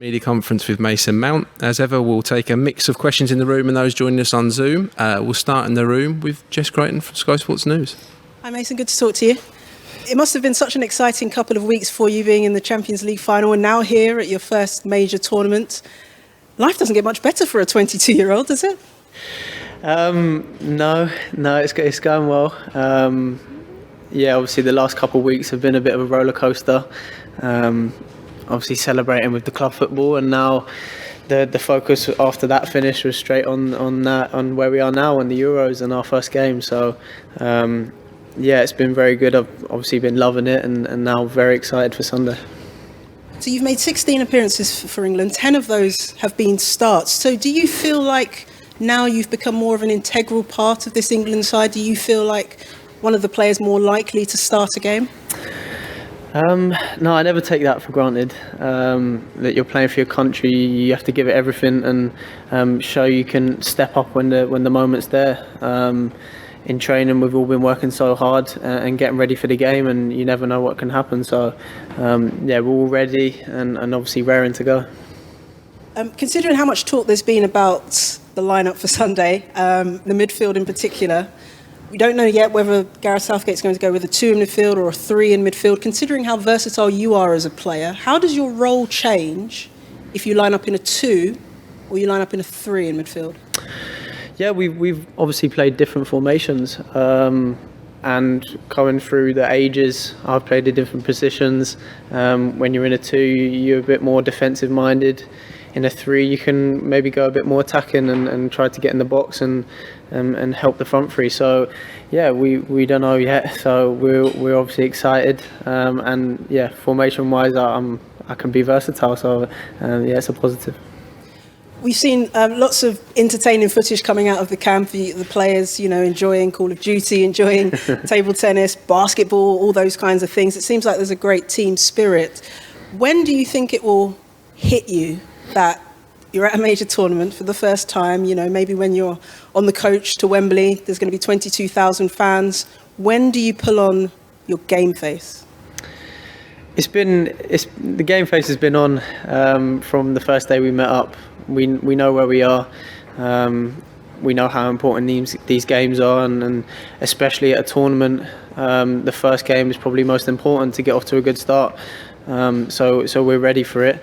Media conference with Mason Mount. As ever, we'll take a mix of questions in the room and those joining us on Zoom. We'll start in the room with Jess Creighton from Sky Sports News. Hi Mason, good to talk to you. It must have been such an exciting couple of weeks for you being in the Champions League final and now here at your first major tournament. Life doesn't get much better for a 22-year-old, does it? No, it's going well. Obviously the last couple of weeks have been a bit of a rollercoaster. Obviously celebrating with the club football, and now the focus after that finish was straight on where we are now on the Euros and our first game. So it's been very good. I've obviously been loving it, and now very excited for Sunday. So you've made 16 appearances for England, 10 of those have been starts. So do you feel like now you've become more of an integral part of this England side? Do you feel like one of the players more likely to start a game? No, I never take that for granted. That you're playing for your country, you have to give it everything and show you can step up when the moment's there. In training, we've all been working so hard and getting ready for the game, and you never know what can happen. So, we're all ready and obviously raring to go. Considering how much talk there's been about the lineup for Sunday, the midfield in particular, we don't know yet whether Gareth Southgate's going to go with a 2 in midfield or a 3 in midfield. Considering how versatile you are as a player, how does your role change if you line up in a 2 or you line up in a 3 in midfield? Yeah, we've obviously played different formations, and going through the ages, I've played in different positions. When you're in a 2, you're a bit more defensive minded. In a 3, you can maybe go a bit more attacking and try to get in the box and help the front three. So, we don't know yet. So we're obviously excited. Formation-wise, I can be versatile. So it's a positive. We've seen lots of entertaining footage coming out of the camp. The players, enjoying Call of Duty, enjoying table tennis, basketball, all those kinds of things. It seems like there's a great team spirit. When do you think it will hit you that you're at a major tournament for the first time, maybe when you're on the coach to Wembley, there's going to be 22,000 fans. When do you pull on your game face? The game face has been on from the first day we met up. We know where we are. We know how important these games are, and especially at a tournament, the first game is probably most important to get off to a good start. So we're ready for it.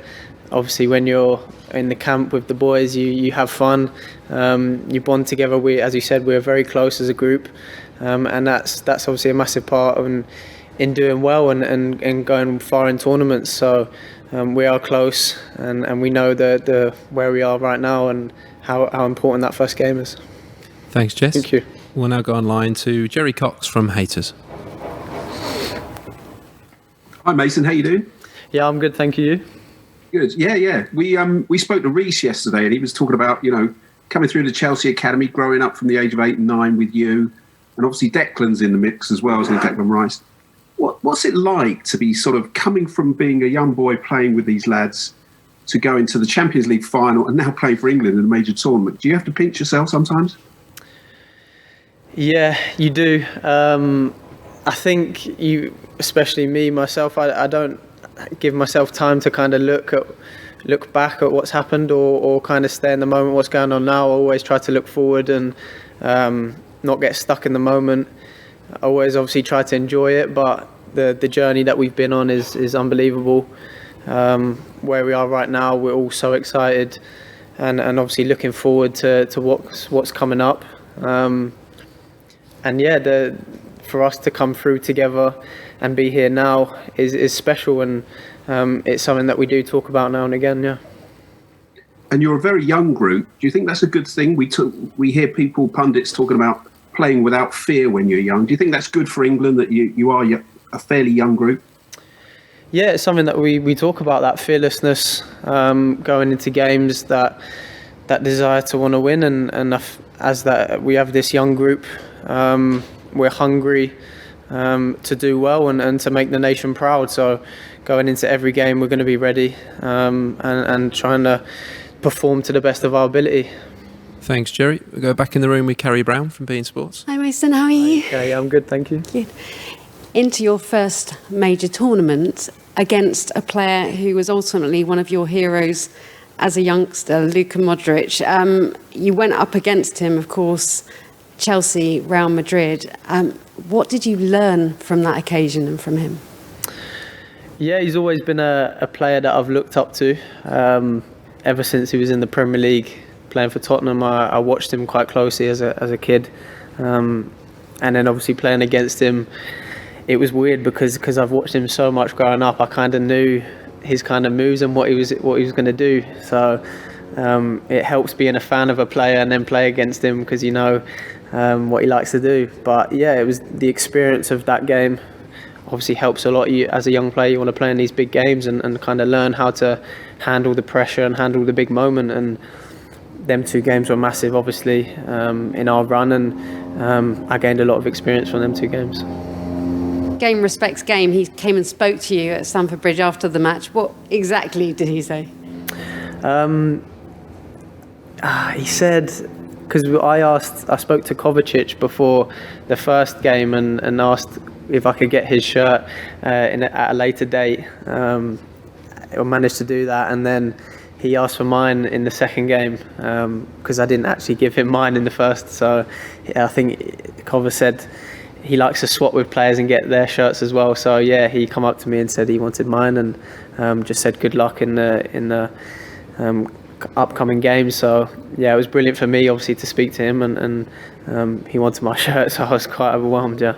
Obviously, when you're in the camp with the boys, you have fun, you bond together. As you said, we're very close as a group, and that's obviously a massive part in doing well and going far in tournaments. So we are close, and we know the where we are right now and how important that first game is. Thanks, Jess. Thank you. We'll now go online to Jerry Cox from Haters. Hi Mason, how you doing? Yeah, I'm good, thank you. Good. Yeah. We spoke to Reece yesterday, and he was talking about coming through the Chelsea academy, growing up from the age of 8 and 9 with you, and obviously Declan's in the mix as well, isn't he, Declan Rice? What's it like to be sort of coming from being a young boy playing with these lads to go into the Champions League final and now playing for England in a major tournament? Do you have to pinch yourself sometimes? Yeah, you do. I think especially me, myself, I don't give myself time to kind of look back at what's happened or kind of stay in the moment, what's going on now. I always try to look forward and not get stuck in the moment. I always obviously try to enjoy it, but the journey that we've been on is unbelievable. Where we are right now, we're all so excited and obviously looking forward to what's coming up. For us to come through together and be here now is special, and it's something that we do talk about now and again. Yeah. And you're a very young group. Do you think that's a good thing? We hear pundits talking about playing without fear when you're young. Do you think that's good for England that you are a fairly young group? Yeah, it's something that we talk about, that fearlessness going into games, that desire to want to win, and as that we have this young group. We're hungry to do well and to make the nation proud. So going into every game, we're going to be ready and trying to perform to the best of our ability. Thanks, Jerry. We'll go back in the room with Carrie Brown from BeanymanSports. Hi, Mason. How are you? Yeah, I'm good, thank you. Good. into your first major tournament against a player who was ultimately one of your heroes as a youngster, Luka Modrić. You went up against him, of course, Chelsea, Real Madrid. What did you learn from that occasion and from him? Yeah, he's always been a player that I've looked up to. Ever since he was in the Premier League playing for Tottenham, I watched him quite closely as a kid. And then obviously playing against him, it was weird because I've watched him so much growing up. I kind of knew his kind of moves and what he was going to do. So it helps being a fan of a player and then play against him because you know what he likes to do. But yeah, it was the experience of that game. Obviously helps a lot. You, as a young player, you want to play in these big games and kind of learn how to handle the pressure and handle the big moment. And them 2 games were massive, obviously, in our run, and I gained a lot of experience from them 2 games. Game respects game. He came and spoke to you at Stamford Bridge after the match. What exactly did he say? He said, because I spoke to Kovacic before the first game and asked if I could get his shirt at a later date. I managed to do that, and then he asked for mine in the second game because I didn't actually give him mine in the first. So I think Kova said he likes to swap with players and get their shirts as well. So yeah, he come up to me and said he wanted mine, and just said good luck in the upcoming games. So yeah, it was brilliant for me, obviously, to speak to him, and he wanted my shirt, so I was quite overwhelmed. Yeah.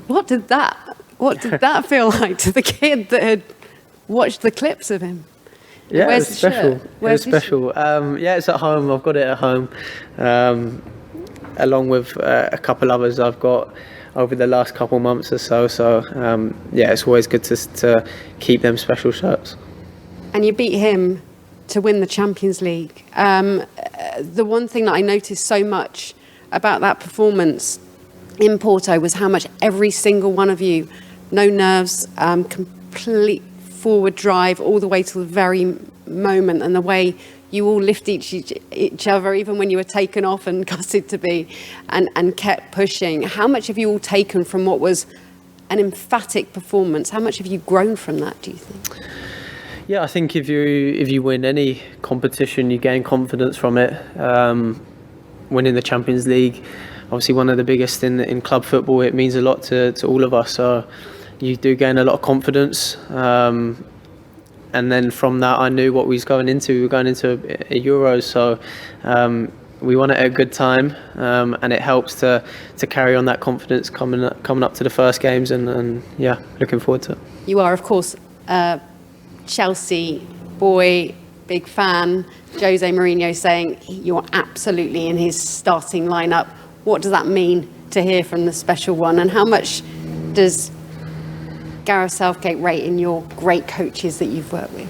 What did that feel like to the kid that had watched the clips of him? Yeah, Where's it was special. Shirt? Where's it was special. Yeah, it's at home. I've got it at home, along with a couple others I've got over the last couple months or so. So yeah, it's always good to keep them special shirts. And you beat him to win the Champions League. The one thing that I noticed so much about that performance in Porto was how much every single one of you, no nerves, complete forward drive all the way to the very moment, and the way you all lift each other, even when you were taken off and gutted to be, and kept pushing. How much have you all taken from what was an emphatic performance? How much have you grown from that, do you think? Yeah, I think if you win any competition, you gain confidence from it. Winning the Champions League, obviously one of the biggest in club football, it means a lot to all of us. So you do gain a lot of confidence. And then from that, I knew what we was going into. We were going into a Euros, so we won it at a good time, and it helps to carry on that confidence coming up to the first games, and yeah, looking forward to it. You are, of course, Chelsea boy, big fan. Jose Mourinho saying you're absolutely in his starting lineup. What does that mean to hear from the special one, and how much does Gareth Southgate rate in your great coaches that you've worked with?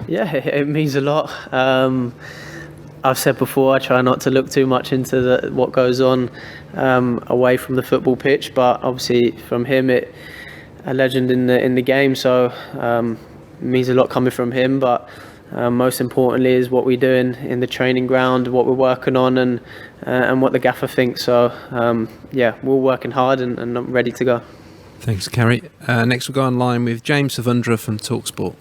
Yeah, it means a lot. I've said before, I try not to look too much into what goes on away from the football pitch, but obviously from him, a legend in the game, so it means a lot coming from him. But most importantly is what we're doing in the training ground, what we're working on, and what the gaffer thinks. So yeah, we're working hard and I'm ready to go. Thanks, Carrie. Next we'll go online with James Savundra from TalkSport.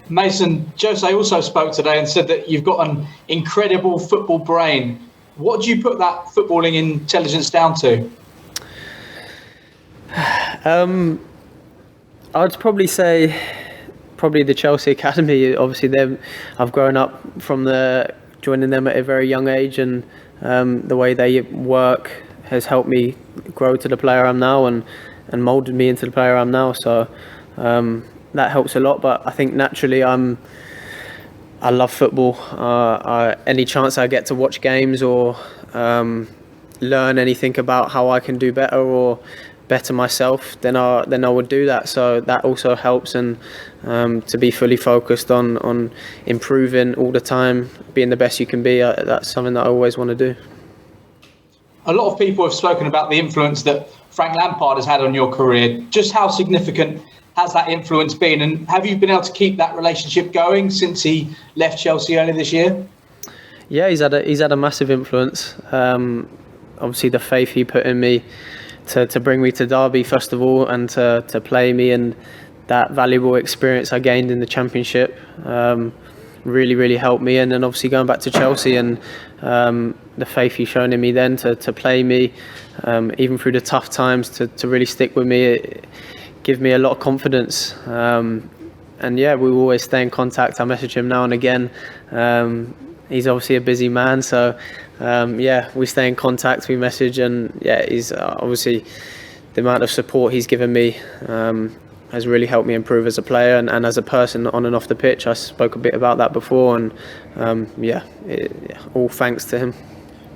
Mason, Jose also spoke today and said that you've got an incredible football brain. What do you put that footballing intelligence down to? I'd probably say the Chelsea Academy. Obviously, I've grown up from joining them at a very young age, and the way they work has helped me grow to the player I'm now and moulded me into the player I'm now. So that helps a lot. But I think naturally I love football. Any chance I get to watch games or learn anything about how I can do better or better myself, then I would do that. So that also helps, and to be fully focused on improving all the time, being the best you can be. That's something that I always want to do. A lot of people have spoken about the influence that Frank Lampard has had on your career. Just how significant has that influence been, and have you been able to keep that relationship going since he left Chelsea earlier this year? Yeah, he's had a massive influence. Obviously, the faith he put in me to bring me to Derby first of all, and to play me, and that valuable experience I gained in the Championship really helped me. And then obviously going back to Chelsea, and the faith he's shown in me then to play me, even through the tough times, to really stick with me, it gives me a lot of confidence. And yeah, we always stay in contact. I message him now and again. He's obviously a busy man, so yeah, we stay in contact, we message, and yeah, he's obviously, the amount of support he's given me has really helped me improve as a player and as a person on and off the pitch. I spoke a bit about that before, and yeah, all thanks to him.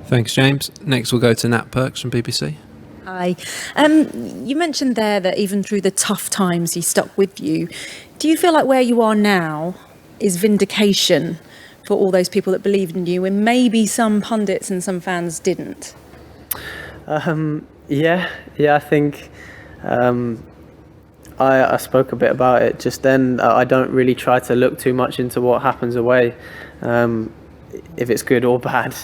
Thanks, James. Next, we'll go to Nat Perks from BBC. Hi. You mentioned there that even through the tough times he stuck with you. Do you feel like where you are now is vindication for all those people that believed in you, and maybe some pundits and some fans didn't? Yeah, I think I spoke a bit about it just then. I don't really try to look too much into what happens away, if it's good or bad.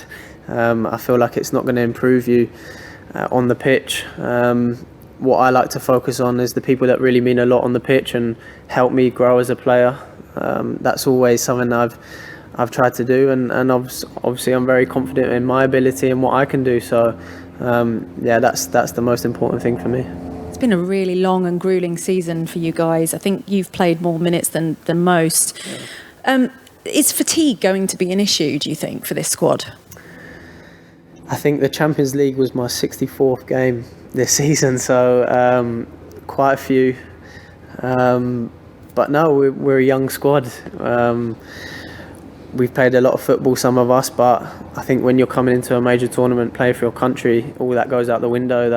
I feel like it's not going to improve you on the pitch. What I like to focus on is the people that really mean a lot on the pitch and help me grow as a player. That's always something I've tried to do, and obviously I'm very confident in my ability and what I can do. So yeah, that's the most important thing for me. It's been a really long and grueling season for you guys. I think you've played more minutes than most. Yeah. Is fatigue going to be an issue, do you think, for this squad? I think the Champions League was my 64th game this season, so quite a few. But no, we're a young squad. We've played a lot of football, some of us, but I think when you're coming into a major tournament, playing for your country, all that goes out the window.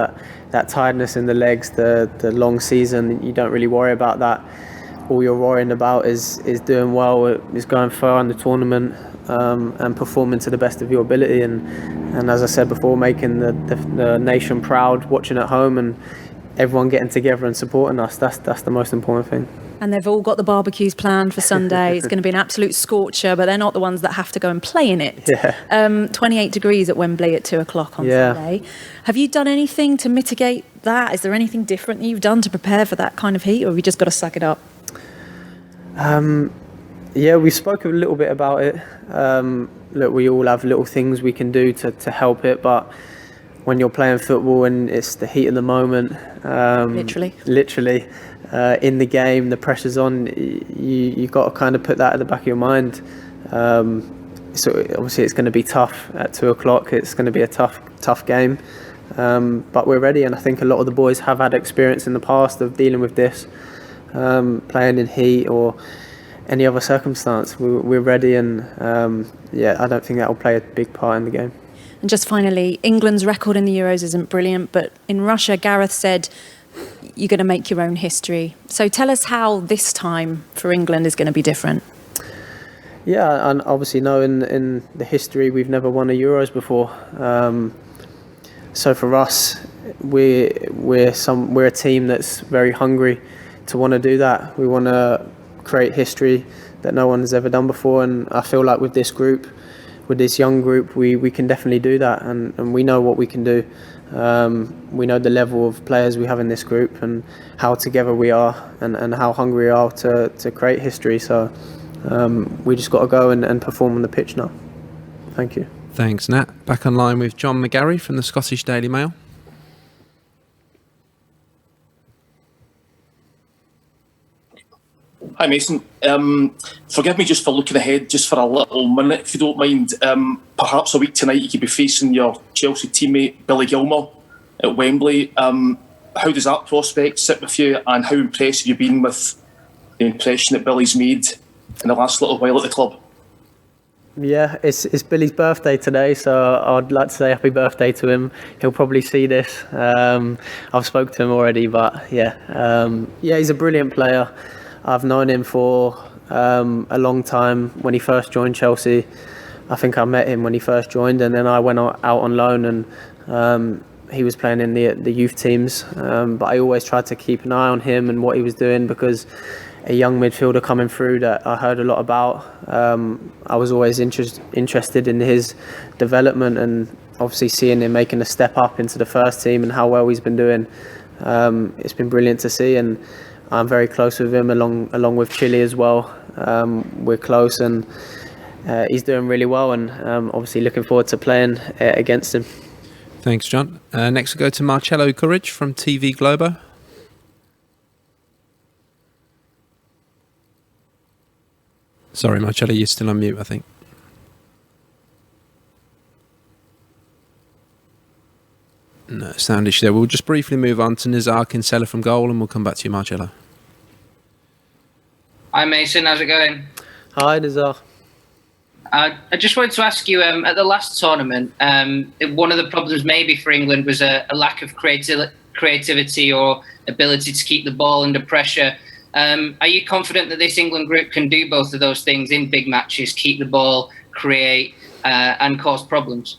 That tiredness in the legs, the long season, you don't really worry about that. All you're worrying about is doing well, is going far in the tournament, and performing to the best of your ability. And as I said before, making the nation proud, watching at home, and everyone getting together and supporting us. That's the most important thing. And they've all got the barbecues planned for Sunday. It's going to be an absolute scorcher, but they're not the ones that have to go and play in it. Yeah. 28 degrees at Wembley at 2:00 on Sunday. Have you done anything to mitigate that? Is there anything different that you've done to prepare for that kind of heat, or have you just got to suck it up? Yeah, we spoke a little bit about it. Look, we all have little things we can do to help it, but when you're playing football and it's the heat of the moment, literally in the game, the pressure's on, you've got to kind of put that at the back of your mind. So obviously it's going to be tough at 2:00. It's going to be a tough game, but we're ready, and I think a lot of the boys have had experience in the past of dealing with this, playing in heat or any other circumstance. We're ready, and yeah, I don't think that will play a big part in the game. And just finally, England's record in the Euros isn't brilliant, but in Russia, Gareth said you're going to make your own history. So tell us how this time for England is going to be different. Yeah, and obviously knowing in the history we've never won a Euros before. So for us, we're a team that's very hungry to want to do that. We want to create history that no one has ever done before, and I feel like with this group, with this young group, we can definitely do that, and we know what we can do. We know the level of players we have in this group and how together we are, and how hungry we are to create history. So we just got to go and perform on the pitch now. Thank you. Thanks, Nat. Back online with John McGarry from the Scottish Daily Mail. Hi Mason, forgive me just for looking ahead just for a little minute, if you don't mind. Perhaps a week tonight you could be facing your Chelsea teammate Billy Gilmour at Wembley. How does that prospect sit with you, and how impressed have you been with the impression that Billy's made in the last little while at the club? Yeah, it's Billy's birthday today, so I'd like to say happy birthday to him. He'll probably see this. I've spoke to him already, but yeah, he's a brilliant player. I've known him for a long time. When he first joined Chelsea, I think I met him when he first joined, and then I went out on loan, and he was playing in the youth teams. But I always tried to keep an eye on him and what he was doing, because a young midfielder coming through that I heard a lot about, I was always interested in his development, and obviously seeing him making a step up into the first team and how well he's been doing, it's been brilliant to see. And I'm very close with him, along with Chile as well. We're close, and he's doing really well, and obviously looking forward to playing against him. Thanks, John. Next, we go to Marcelo Courage from TV Globo. Sorry, Marcelo, you're still on mute, I think. No sound issue there. We'll just briefly move on to Nizar Kinsella from goal, and we'll come back to you, Marcelo. Hi Mason, how's it going? Hi, Nizar. I just wanted to ask you, at the last tournament, one of the problems maybe for England was a lack of creativity or ability to keep the ball under pressure. Are you confident that this England group can do both of those things in big matches, keep the ball, create, and cause problems?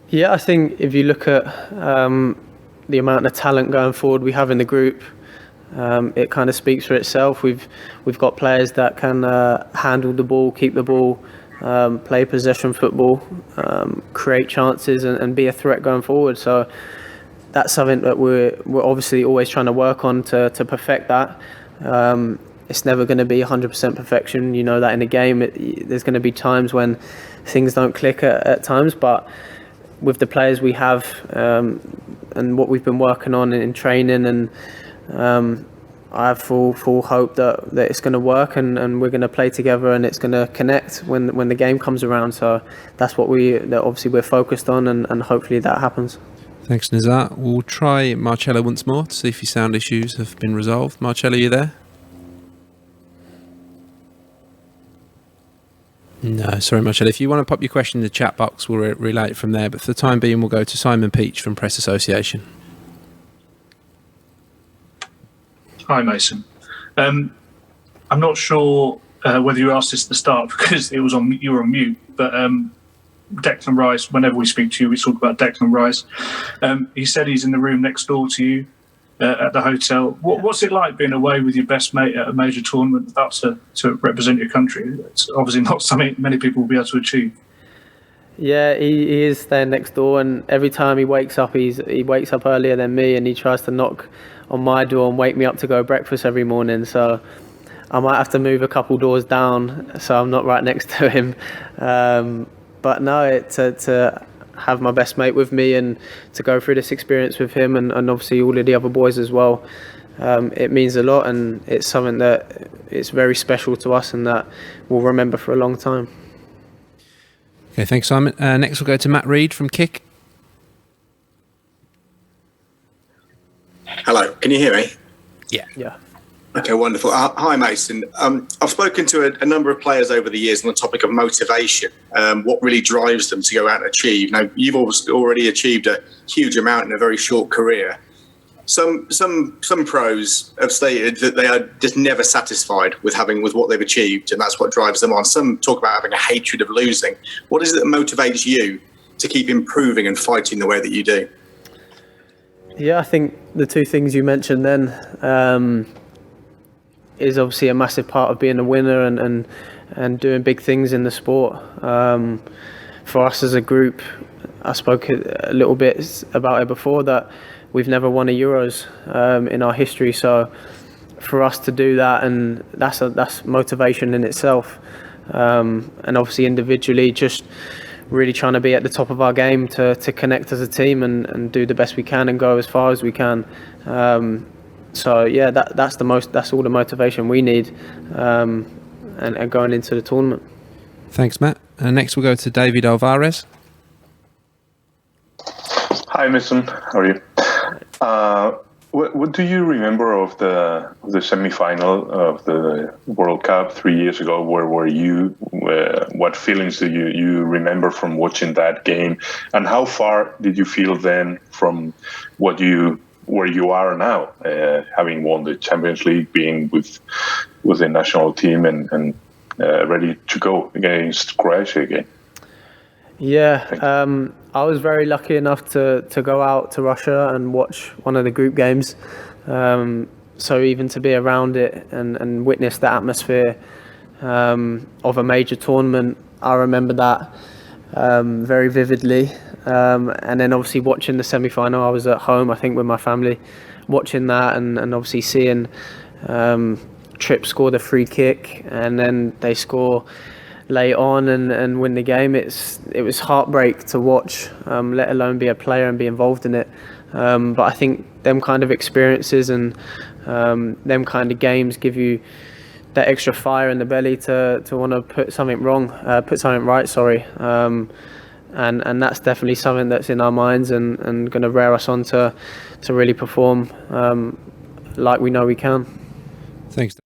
Yeah, I think if you look at the amount of talent going forward we have in the group, it kind of speaks for itself. We've got players that can handle the ball, keep the ball, play possession football, create chances, and be a threat going forward. So that's something that we're obviously always trying to work on to perfect that. It's never going to be 100% perfection. You know that in a game, there's going to be times when things don't click at times, but with the players we have and what we've been working on in training, and I have full hope that it's going to work, and we're going to play together, and it's going to connect when the game comes around. So that's what obviously we're focused on, and hopefully that happens. Thanks, Nizar. We'll try Marcelo once more to see if your sound issues have been resolved. Marcelo, are you there? No, sorry, Marcelo. If you want to pop your question in the chat box, we'll relay it from there. But for the time being, we'll go to Simon Peach from Press Association. Hi, Mason. I'm not sure whether you asked this at the start because you were on mute, but Declan Rice, whenever we speak to you, we talk about Declan Rice. He said he's in the room next door to you at the hotel. What's it like being away with your best mate at a major tournament about to represent your country? It's obviously not something many people will be able to achieve. Yeah, he is staying next door, and every time he wakes up, he wakes up earlier than me, and he tries to knock on my door and wake me up to go breakfast every morning. So I might have to move a couple doors down so I'm not right next to him. But no, to have my best mate with me and to go through this experience with him and obviously all of the other boys as well, it means a lot, and it's something that it's very special to us and that we'll remember for a long time. Okay, thanks, Simon. Next, we'll go to Matt Reed from Kick. Hello, can you hear me? Yeah. Okay, wonderful. Hi, Mason. I've spoken to a number of players over the years on the topic of motivation, what really drives them to go out and achieve. Now, you've already achieved a huge amount in a very short career. Some pros have stated that they are just never satisfied with what they've achieved, and that's what drives them on. Some talk about having a hatred of losing. What is it that motivates you to keep improving and fighting the way that you do? Yeah, I think the two things you mentioned then is obviously a massive part of being a winner and doing big things in the sport. For us as a group, I spoke a little bit about it before, that we've never won a Euros in our history. So for us to do that, and that's motivation in itself. And obviously individually, just really trying to be at the top of our game to connect as a team and do the best we can and go as far as we can. So yeah, that's all the motivation we need, and going into the tournament. Thanks, Matt. Next, we'll go to David Alvarez. Hi, Mason. How are you? What do you remember of the semi-final of the World Cup 3 years ago? Where were you? What feelings do you remember from watching that game? And how far did you feel then from where you are now, having won the Champions League, being with the national team and ready to go against Croatia again? Yeah, I was very lucky enough to go out to Russia and watch one of the group games. So even to be around it and witness the atmosphere of a major tournament, I remember that very vividly. And then obviously watching the semi-final, I was at home, I think, with my family, watching that, and obviously seeing Tripp score the free kick, and then they score late on and win the game. It was heartbreak to watch, let alone be a player and be involved in it. But I think them kind of experiences and them kind of games give you that extra fire in the belly to want to put something right. And that's definitely something that's in our minds and going to rear us on to really perform like we know we can. Thanks.